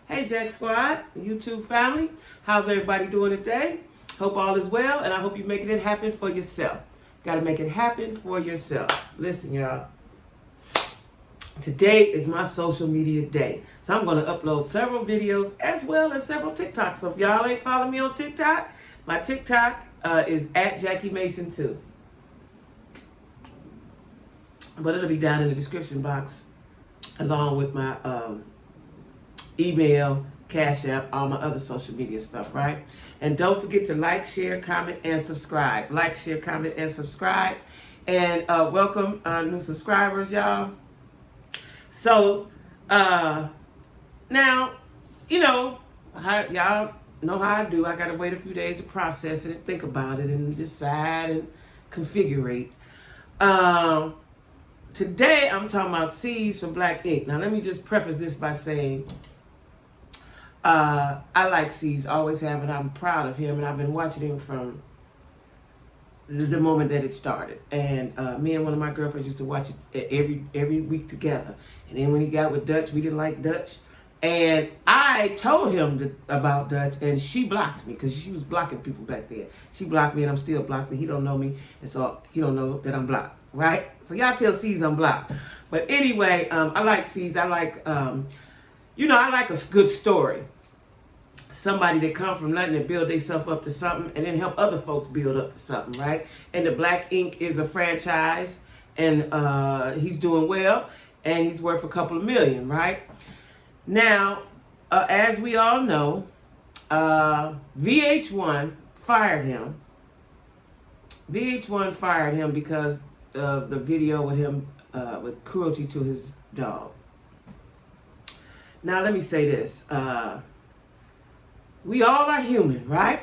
Hey Jack Squad, YouTube family, how's everybody doing today? Hope all is well, and I hope you're making it happen for yourself. Got to make it happen for yourself. Listen, y'all. Today is my social media day, so I'm going to upload several videos as well as several TikToks. So if y'all ain't following me on TikTok, my TikTok is at Jackie Mason 2. But it'll be down in the description box along with my email, Cash App, all my other social media stuff, right? And don't forget to like, share, comment, and subscribe. Like, share, comment, and subscribe. And welcome new subscribers, y'all. So, now, you know, y'all know how I do. I got to wait a few days to process it and think about it and decide and configure. Today, I'm talking about C's for Black Ink. Now, let me just preface this by saying, I like C's, always have, and I'm proud of him, and I've been watching him from the moment that it started. And me and one of my girlfriends used to watch it every week together. And then when he got with Dutch, we didn't like Dutch. And I told him about Dutch, and she blocked me because she was blocking people back then. She blocked me, and I'm still blocked, and he don't know me, and so he don't know that I'm blocked, right? So y'all tell C's I'm blocked. But anyway, I like C's. I like, I like a good story. Somebody that come from nothing and build themselves up to something and then help other folks build up to something, right? And the Black Ink is a franchise, and he's doing well, and he's worth a couple of million, right? Now, as we all know, VH1 fired him. VH1 fired him because of the video with him with cruelty to his dog. Now, let me say this. We all are human, right?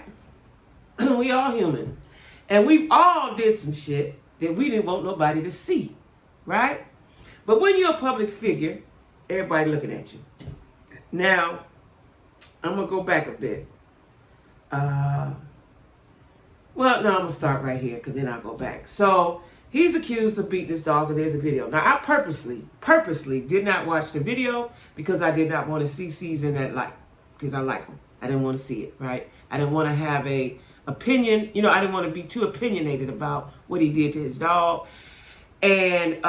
We all human. And we've all did some shit that we didn't want nobody to see, right? But when you're a public figure, everybody looking at you. Now, I'm going to go back a bit. I'm going to start right here because then I'll go back. So, he's accused of beating his dog, and there's a video. Now, I purposely did not watch the video because I did not want to see Ceasar in that light because I like him. I didn't want to see it, right? I didn't want to have a opinion. I didn't want to be too opinionated about what he did to his dog. And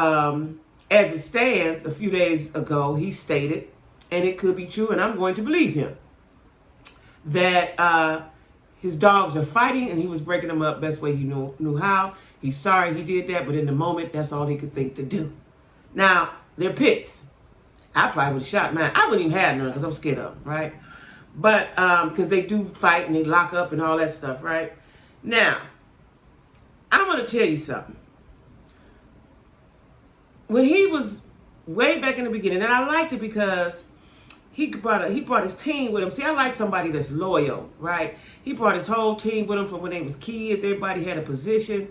as it stands, a few days ago, he stated, and it could be true, and I'm going to believe him, that his dogs are fighting, and he was breaking them up best way he knew how. He's sorry he did that, but in the moment, that's all he could think to do. Now, they're pits. I probably would have shot mine. I wouldn't even have none because I'm scared of them, right? But because they do fight and they lock up and all that stuff, right? Now, I'm going to tell you something. When he was way back in the beginning, and I liked it because he brought his team with him. See, I like somebody that's loyal, right? He brought his whole team with him from when they was kids. Everybody had a position,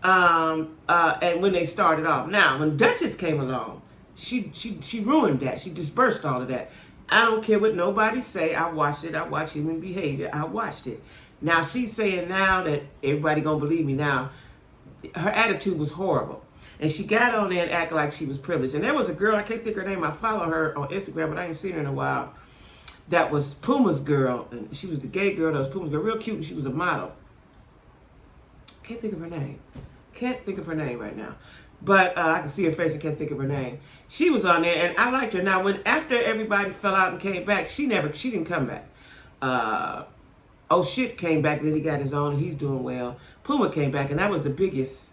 and when they started off. Now, when Duchess came along, she ruined that. She dispersed all of that. I don't care what nobody say. I watched it. I watched human behavior. I watched it. Now, she's saying now that everybody going to believe me now. Her attitude was horrible. And she got on there and acted like she was privileged. And there was a girl, I can't think her name. I follow her on Instagram, but I ain't seen her in a while. That was Puma's girl. And she was the gay girl that was Puma's girl. Real cute. And she was a model. Can't think of her name. Can't think of her name right now. But I can see her face and can't think of her name. She was on there, and I liked her. Now, after everybody fell out and came back, she didn't come back. Oh shit came back, then he got his own, and he's doing well. Puma came back, and that was the biggest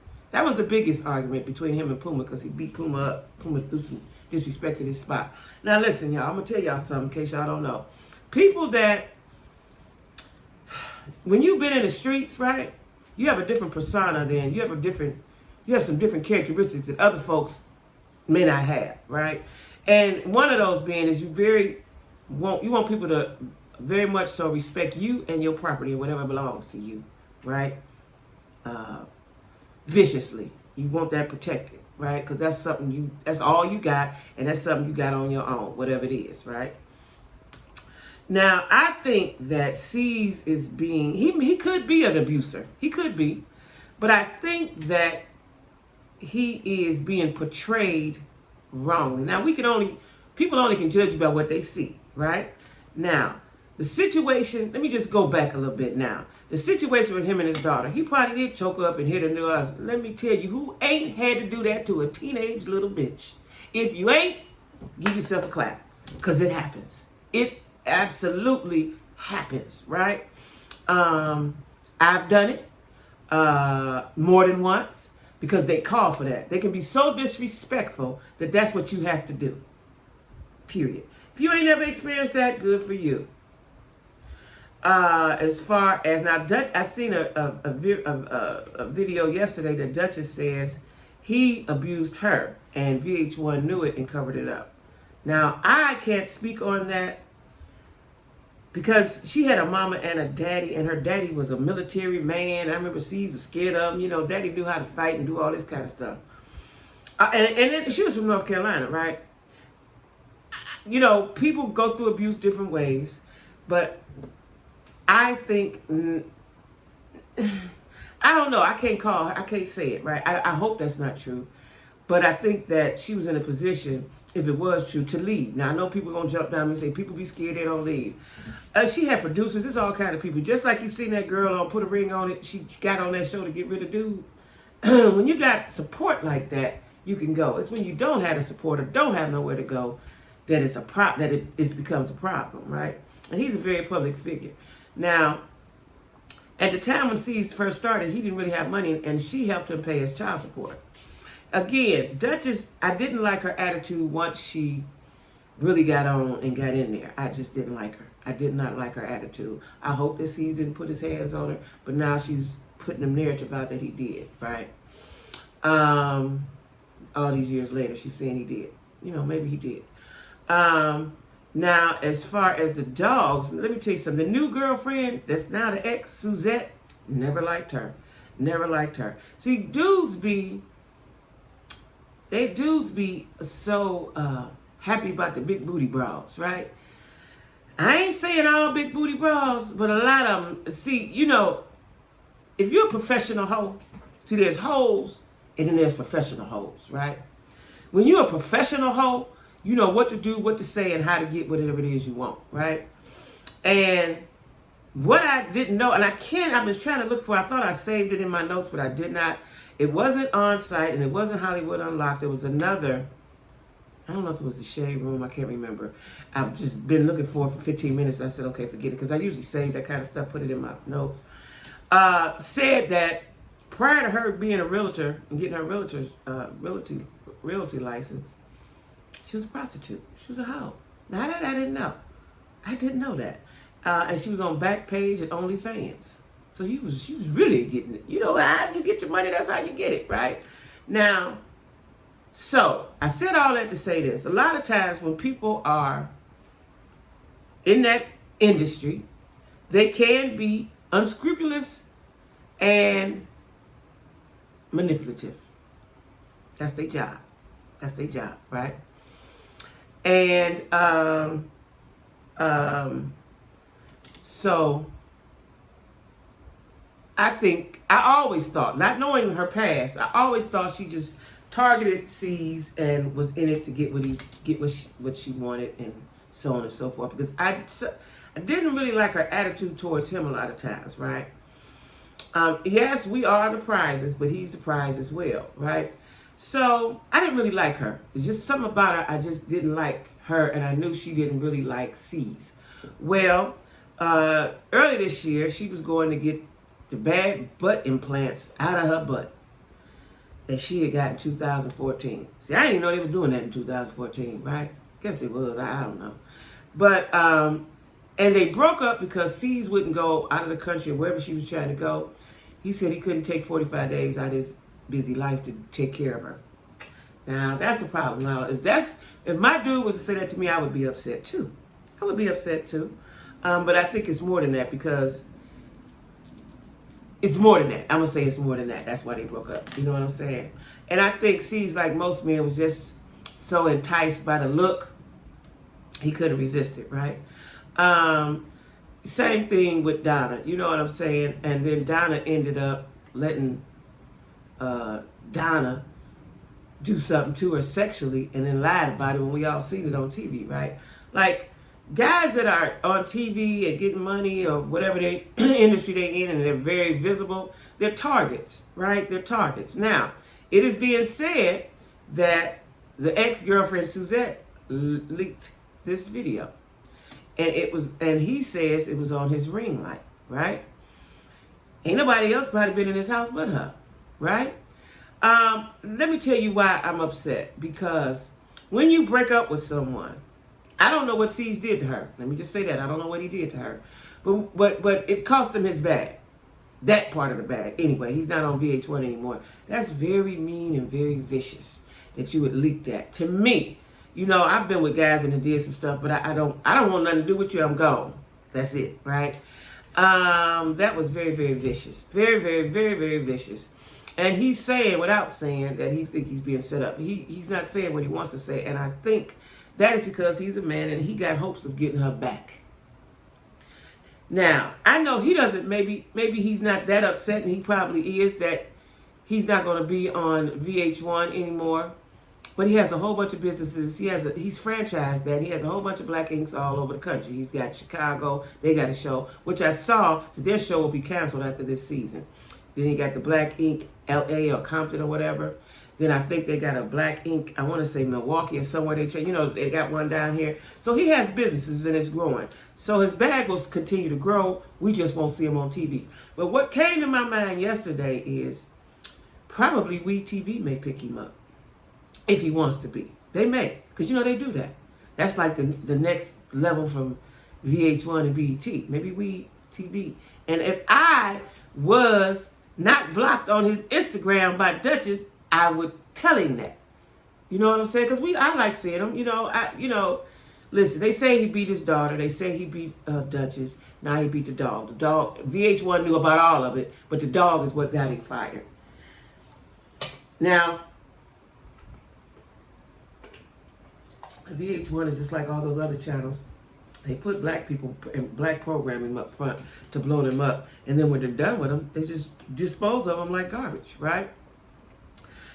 argument between him and Puma because he beat Puma up. Puma disrespected his spot. Now, listen, y'all, I'm gonna tell y'all something in case y'all don't know. People that, when you've been in the streets, right, you have a different persona then. You have some different characteristics that other folks may not have, right? And one of those being is you want people to very much so respect you and your property and whatever belongs to you, right? Viciously. You want that protected, right? Because that's all you got, and that's something you got on your own, whatever it is, right? Now, I think that C's is he could be an abuser. He could be. But I think that he is being portrayed wrongly. Now, people only can judge you by what they see, right? Now, the situation, let me just go back a little bit now. The situation with him and his daughter, he probably did choke her up and hit her in the eyes. Let me tell you, who ain't had to do that to a teenage little bitch? If you ain't, give yourself a clap, because it happens. It absolutely happens, right? I've done it more than once because they call for that. They can be so disrespectful that that's what you have to do, period. If you ain't never experienced that, good for you. As far as now, Dutch, I seen a video yesterday that Duchess says he abused her, and VH1 knew it and covered it up. Now, I can't speak on that because she had a mama and a daddy, and her daddy was a military man. I remember Ceasar was scared of him. You know, daddy knew how to fight and do all this kind of stuff. And she was from North Carolina, right? You know, people go through abuse different ways, but I think, I don't know, I can't say it, right? I hope that's not true, but I think that she was in a position, if it was true, to leave. Now, I know people are going to jump down and say, people be scared, they don't leave. She had producers, it's all kind of people. Just like you seen that girl on Put a Ring on It, she got on that show to get rid of dude. When you got support like that, you can go. It's when you don't have a support or don't have nowhere to go that it's it becomes a problem, right? And he's a very public figure. Now, at the time when Ceasar first started, he didn't really have money, and she helped him pay his child support. Again, Duchess, I didn't like her attitude once she really got on and got in there. I just didn't like her. I did not like her attitude. I hope that Ceasar didn't put his hands on her, but now she's putting the narrative out that he did, right? All these years later, she's saying he did. You know, maybe he did. Now, as far as the dogs, let me tell you something. The new girlfriend, that's now the ex, Suzette, never liked her. Never liked her. See, dudes be so happy about the big booty bras, right? I ain't saying all big booty bras, but a lot of them, see, you know, if you're a professional hoe, see, there's hoes and then there's professional hoes, right? When you're a professional hoe, you know what to do, what to say, and how to get whatever it is you want, right? And what I didn't know, and I was trying to look for, I thought I saved it in my notes, but I did not. It wasn't On Site, and it wasn't Hollywood Unlocked. There was another, I don't know if it was the Shade Room, I can't remember. I've just been looking for it for 15 minutes, and I said, okay, forget it, because I usually save that kind of stuff, put it in my notes. Said that prior to her being a realtor and getting her realty license, she was a prostitute. She was a hoe. Now that I didn't know. I didn't know that. And she was on Backpage at OnlyFans. So she was really getting it. You know, how you get your money, that's how you get it, right? Now, so I said all that to say this. A lot of times when people are in that industry, they can be unscrupulous and manipulative. That's their job. That's their job, right? And so I always thought, not knowing her past, I always thought she just targeted Ceasar and was in it to get what she wanted, and so on and so forth. Because I didn't really like her attitude towards him a lot of times, right? Yes, we are the prizes, but he's the prize as well, right? So I didn't really like her. There's just something about her, I just didn't like her, and I knew she didn't really like Ceasar. Well, early this year, she was going to get the bad butt implants out of her butt that she had got in 2014. See, I didn't even know they were doing that in 2014, right? Guess they was, I don't know. But, and they broke up because Ceasar wouldn't go out of the country or wherever she was trying to go. He said he couldn't take 45 days out of his busy life to take care of her. Now, that's a problem. Now, if my dude was to say that to me, I would be upset too. I would be upset too. But I think it's more than that, because it's more than that. I'm going to say it's more than that. That's why they broke up. You know what I'm saying? And I think Ceasar, like most men, was just so enticed by the look, he couldn't resist it, right? Same thing with Donna. You know what I'm saying? And then Donna ended up letting Donna do something to her sexually and then lied about it when we all seen it on TV, right? Like, guys that are on TV and getting money or whatever they industry they're in, and they're very visible, they're targets, right? They're targets. Now, it is being said that the ex-girlfriend Suzette leaked this video, and he says it was on his ring light, right? Ain't nobody else probably been in his house but her, right? Let me tell you why I'm upset. Because when you break up with someone, I don't know what Ceasar did to her. Let me just say that. I don't know what he did to her. But it cost him his bag. That part of the bag. Anyway, he's not on VH1 anymore. That's very mean and very vicious that you would leak that. To me, you know, I've been with guys and did some stuff, but I don't want nothing to do with you. I'm gone. That's it, right? That was very, very vicious. Very, very, very, very vicious. And he's saying, without saying, that he thinks he's being set up. He's not saying what he wants to say. And I think that is because he's a man and he got hopes of getting her back. Now, I know he doesn't, maybe he's not that upset, and he probably is, that he's not going to be on VH1 anymore. But he has a whole bunch of businesses. He's franchised that. He has a whole bunch of Black Inks all over the country. He's got Chicago. They got a show, which I saw that their show will be canceled after this season. Then he got the Black Ink LA or Compton or whatever. Then I think they got a Black Ink, I want to say Milwaukee or somewhere. They got one down here. So he has businesses and it's growing. So his bag will continue to grow. We just won't see him on TV. But what came to my mind yesterday is probably WeTV may pick him up if he wants to be. They may, because they do that. That's like the next level from VH1 and BET. Maybe WeTV. And if I was not blocked on his Instagram by Duchess, I would tell him that. You know what I'm saying? Because I like seeing him. Listen, they say he beat his daughter. They say he beat Duchess. Now he beat the dog. The dog, VH1 knew about all of it, but the dog is what got him fired. Now, VH1 is just like all those other channels. They put black people and black programming up front to blow them up. And then when they're done with them, they just dispose of them like garbage, right?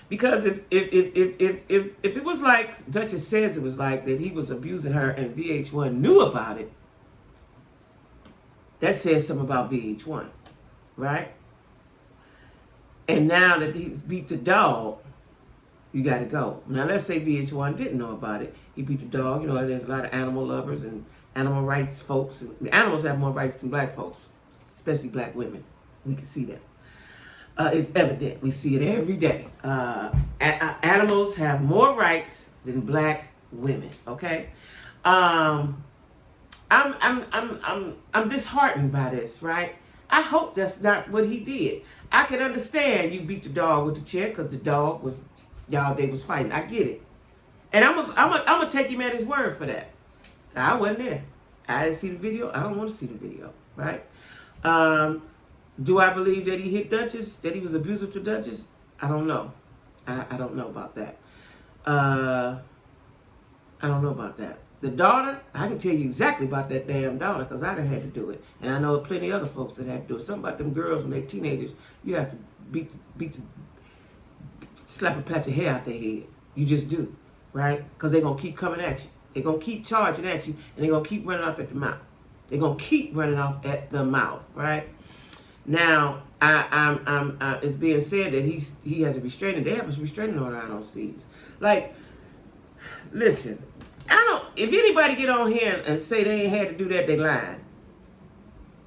Because if it was like Duchess says it was like, that he was abusing her and VH1 knew about it, that says something about VH1, right? And now that he's beat the dog, you got to go. Now let's say VH1 didn't know about it. He beat the dog. There's a lot of animal lovers and animal rights folks. And animals have more rights than black folks, especially black women. We can see that. It's evident. We see it every day. Animals have more rights than black women. Okay, I'm disheartened by this. Right? I hope that's not what he did. I can understand you beat the dog with the chair because the dog was they was fighting. I get it, and I'm gonna take him at his word for that. I wasn't there. I didn't see the video. I don't want to see the video. Right? Do I believe that he hit Duchess? That he was abusive to Duchess? I don't know. I don't know about that. I don't know about that. The daughter, I can tell you exactly about that damn daughter because I done had to do it. And I know plenty of other folks that had to do it. Something about them girls when they're teenagers, you have to slap a patch of hair out their head. You just do, right? Because they're going to keep coming at you. They're going to keep charging at you, and they're going to keep running off at the mouth. They're going to keep running off at the mouth, right? Now, it's being said that he has a restraining. They have a restraining order out on Ceasar. Like, listen, if anybody get on here and say they ain't had to do that, they lying.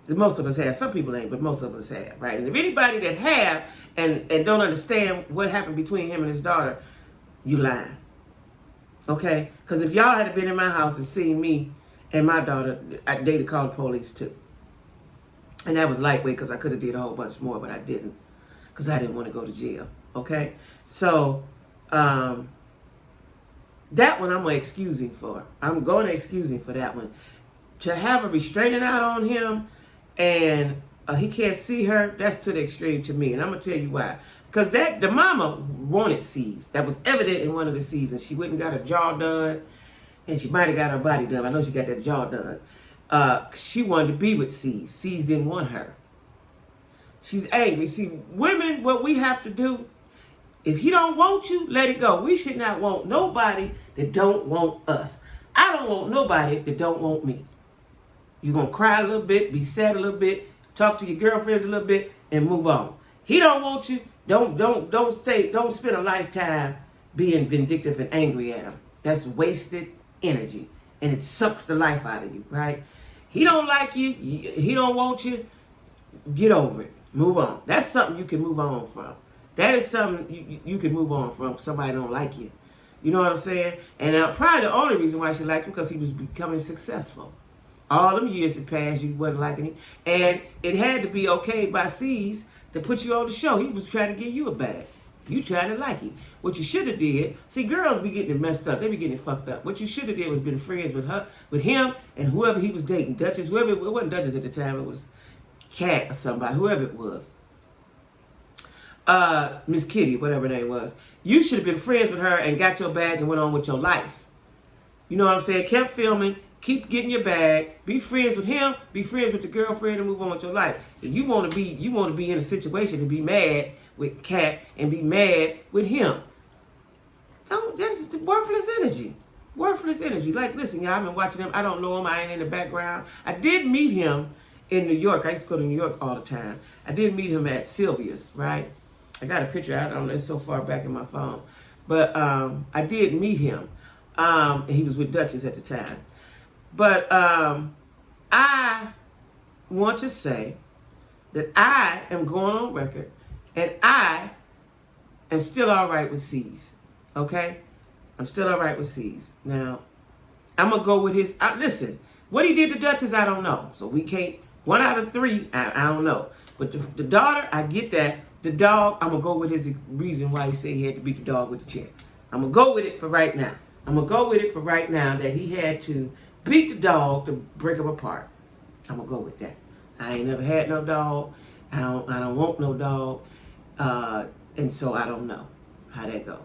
Most of us have. Some people ain't, but most of us have, right? And if anybody that have and don't understand what happened between him and his daughter, you lying. Okay? Because if y'all had been in my house and seen me and my daughter, they'd have called the police too. And that was lightweight because I could have did a whole bunch more, but I didn't because I didn't want to go to jail. Okay? So, that one I'm going to excuse him for. I'm going to excuse him for that one. To have a restraining out on him and he can't see her, that's to the extreme to me. And I'm going to tell you why. Because the mama wanted Ceasar. That was evident in one of the seasons. She went and got her jaw done, and she might have got her body done. I know she got that jaw done. She wanted to be with Ceasar. Ceasar didn't want her. She's angry. See, women, what we have to do, if he don't want you, let it go. We should not want nobody that don't want us. I don't want nobody that don't want me. You're going to cry a little bit, be sad a little bit, talk to your girlfriends a little bit, and move on. He don't want you. Don't spend a lifetime being vindictive and angry at him. That's wasted energy, and it sucks the life out of you, right? He don't like you. He don't want you. Get over it. Move on. That's something you can move on from. That is something you can move on from. Somebody don't like you. You know what I'm saying? And probably the only reason why she liked him because he was becoming successful. All them years had passed, you wasn't liking him. And it had to be okay by Cease to put you on the show. He was trying to give you a bag. You trying to like him. What you should have did, see, girls be getting it messed up. They be getting it fucked up. What you should have did was been friends with him and whoever he was dating. Duchess, whoever, it wasn't Duchess at the time, it was Cat or somebody, whoever it was. Miss Kitty, whatever her name was. You should have been friends with her and got your bag and went on with your life. You know what I'm saying? Kept filming, keep getting your bag, be friends with him, be friends with your girlfriend, and move on with your life. If you want to be in a situation to be mad with Cat and be mad with him. That's worthless energy. Worthless energy. Like, listen, y'all, I've been watching him. I don't know him. I ain't in the background. I did meet him in New York. I used to go to New York all the time. I did meet him at Sylvia's, right? I got a picture. I don't know. It's so far back in my phone. But I did meet him. And he was with Duchess at the time. But I want to say that I am going on record and I am still all right with Cease. Okay? I'm still all right with Cease. Now, I'm going to go with his... listen, what he did to Duchess, I don't know. So we can't... 1 out of 3, I don't know. But the daughter, I get that. The dog, I'm going to go with his reason why he said he had to beat the dog with the chair. I'm going to go with it for right now. I'm going to go with it for right now that he had to beat the dog to break him apart. I'm going to go with that. I ain't never had no dog. I don't want no dog. And so I don't know how that goes,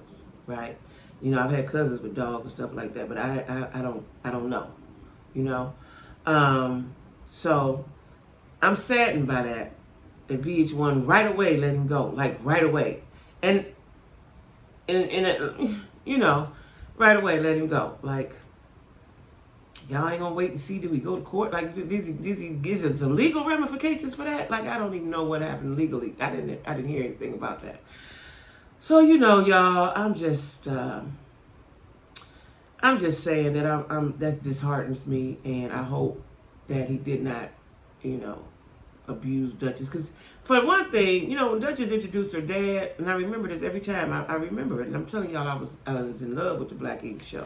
right? You know, I've had cousins with dogs and stuff like that, but I don't know, you know? So I'm saddened by that VH1 right away let him go, like right away. And you know, right away let him go. Like, y'all ain't gonna wait and see, do we go to court? Like, is there some legal ramifications for that? Like, I don't even know what happened legally. I didn't hear anything about that. So, you know, y'all, I'm just saying that that disheartens me, and I hope that he did not, you know, abuse Duchess. Because for one thing, you know, when Duchess introduced her dad, and I remember this every time, I remember it, and I'm telling y'all I was in love with the Black Ink show.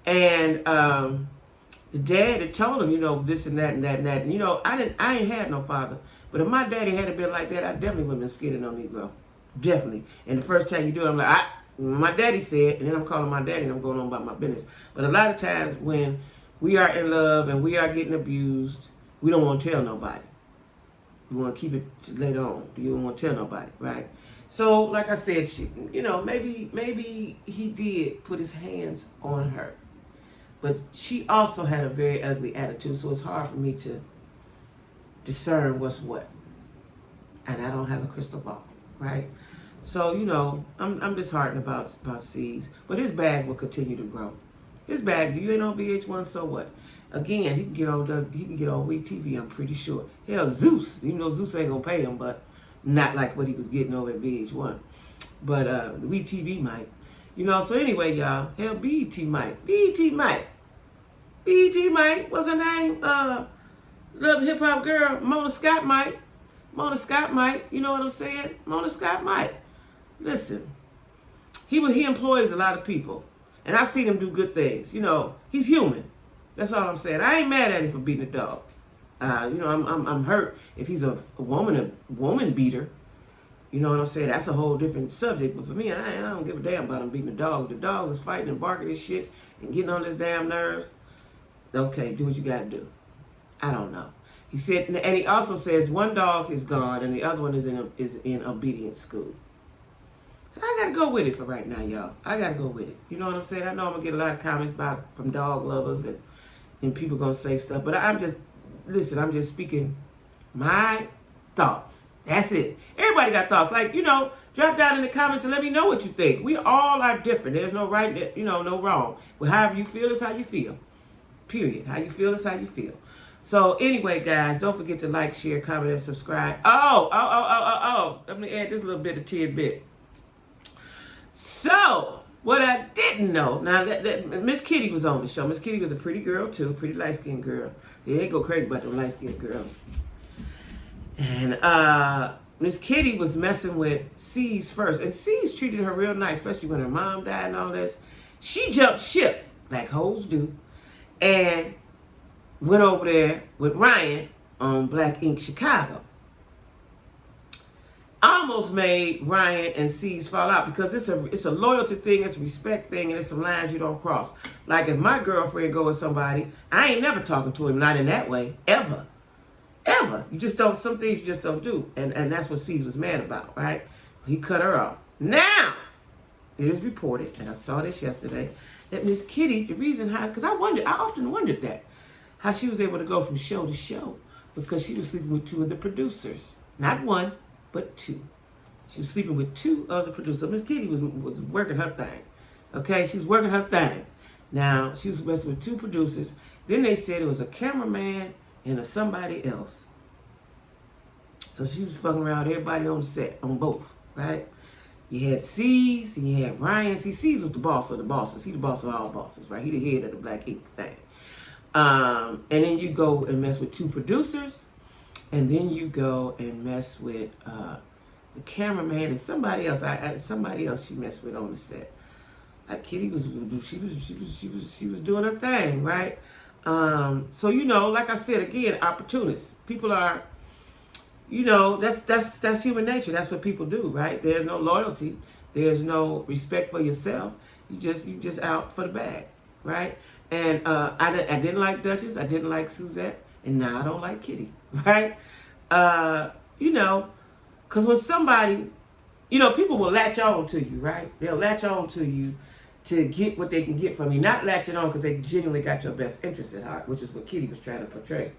And the dad had told him, you know, this and that and that and that. And, you know, I ain't had no father. But if my daddy had been like that, I definitely wouldn't have been scared of no Negro. Definitely. And the first time you do it, I'm like, my daddy said, and then I'm calling my daddy and I'm going on about my business. But a lot of times when we are in love and we are getting abused, we don't want to tell nobody. We want to keep it later on. You don't want to tell nobody, right? So, like I said, you know, maybe he did put his hands on her. But she also had a very ugly attitude, so it's hard for me to discern what's what. And I don't have a crystal ball, right? So, you know, I'm disheartened about Cease. But his bag will continue to grow. His bag, you ain't on VH1, so what? Again, he can get on WeTV, I'm pretty sure. Hell, Zeus, even though Zeus ain't gonna pay him, but not like what he was getting over at VH1. But WeTV might. You know, so anyway, y'all, hell, BET might. What's her name? Little hip hop girl, Mona Scott might. You know what I'm saying? Mona Scott might. Listen, he employs a lot of people, and I've seen him do good things. You know, he's human. That's all I'm saying. I ain't mad at him for beating a dog. You know, I'm hurt if he's a woman beater. You know what I'm saying? That's a whole different subject. But for me, I don't give a damn about him beating a dog. The dog is fighting and barking and shit and getting on his damn nerves. Okay, do what you gotta do. I don't know. He said, and he also says one dog is gone and the other one is in obedience school. So I gotta go with it for right now, y'all. I gotta go with it. You know what I'm saying? I know I'm gonna get a lot of comments from dog lovers and people gonna say stuff, but I'm just speaking my thoughts. That's it. Everybody got thoughts. Like, drop down in the comments and let me know what you think. We all are different. There's no right, no wrong. Well, however you feel is how you feel. Period. How you feel is how you feel. So anyway, guys, don't forget to like, share, comment, and subscribe. Oh. Let me add this little bit of tidbit. So, what I didn't know, now that Miss Kitty was on the show. Miss Kitty was a pretty girl, too. Pretty light-skinned girl. They ain't go crazy about them light-skinned girls. And Miss Kitty was messing with Cease first. And Cease treated her real nice, especially when her mom died and all this. She jumped ship, like hoes do, and went over there with Ryan on Black Ink Chicago. Almost made Ryan and Cease fall out because it's a loyalty thing, it's a respect thing, and it's some lines you don't cross. Like if my girlfriend go with somebody, I ain't never talking to him, not in that way, ever. Ever. You just don't, some things you just don't do. And that's what Cease was mad about, right? He cut her off. Now, it is reported, and I saw this yesterday, that Miss Kitty, the reason how, because I often wondered that, how she was able to go from show to show was because she was sleeping with two of the producers. Not one, but two. She was sleeping with two other producers. So Miss Kitty was working her thing. Okay, she was working her thing. Now, she was messing with two producers. Then they said it was a cameraman and a somebody else. So she was fucking around with everybody on the set, on both, right? You had Cease and you had Ryan. See, Cease was the boss of the bosses. He the boss of all bosses, right? He the head of the Black Ink thing. And then you go and mess with two producers. And then you go and mess with the cameraman and somebody else. Somebody else she messed with on the set. Like Kitty was doing her thing, right? So like I said again, opportunists. People are, that's human nature. That's what people do, right? There's no loyalty. There's no respect for yourself. You just out for the bag, right? And I didn't like Duchess. I didn't like Suzette, and now I don't like Kitty, right? Because when somebody, people will latch on to you, right? They'll latch on to you to get what they can get from you, not latching on because they genuinely got your best interest at heart, which is what Kitty was trying to portray.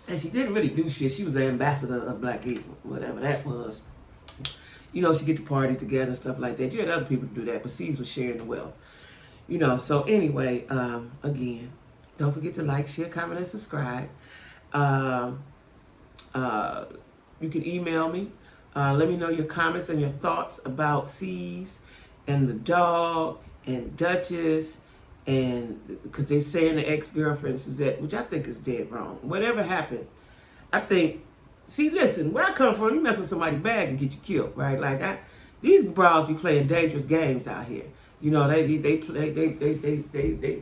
And she didn't really do shit. She was the ambassador of Black Ink, whatever that was. She get the parties together and stuff like that. You had other people to do that, but Cease was sharing the wealth. So anyway, again, don't forget to like, share, comment, and subscribe. You can email me. Let me know your comments and your thoughts about Cease and the dog and Duchess, and because they're saying the ex-girlfriend Suzette, which I think is dead wrong. Whatever happened, I think. See, listen, where I come from, you mess with somebody bad and get you killed, right? Like these bras be playing dangerous games out here. They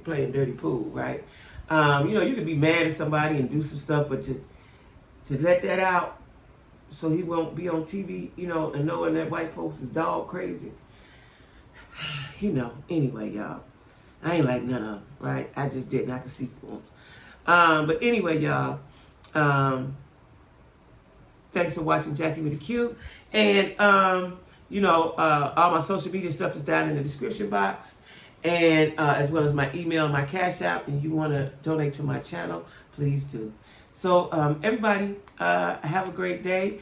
playing dirty pool, right? You could be mad at somebody and do some stuff, but to let that out so he won't be on TV, and knowing that white folks is dog crazy. Anyway, y'all. I ain't like none of them, right? I just didn't. I could see through them. But anyway, y'all. Thanks for watching Jackie with a Q. And, all my social media stuff is down in the description box. And as well as my email and my Cash App. And you want to donate to my channel, please do. So, everybody, have a great day.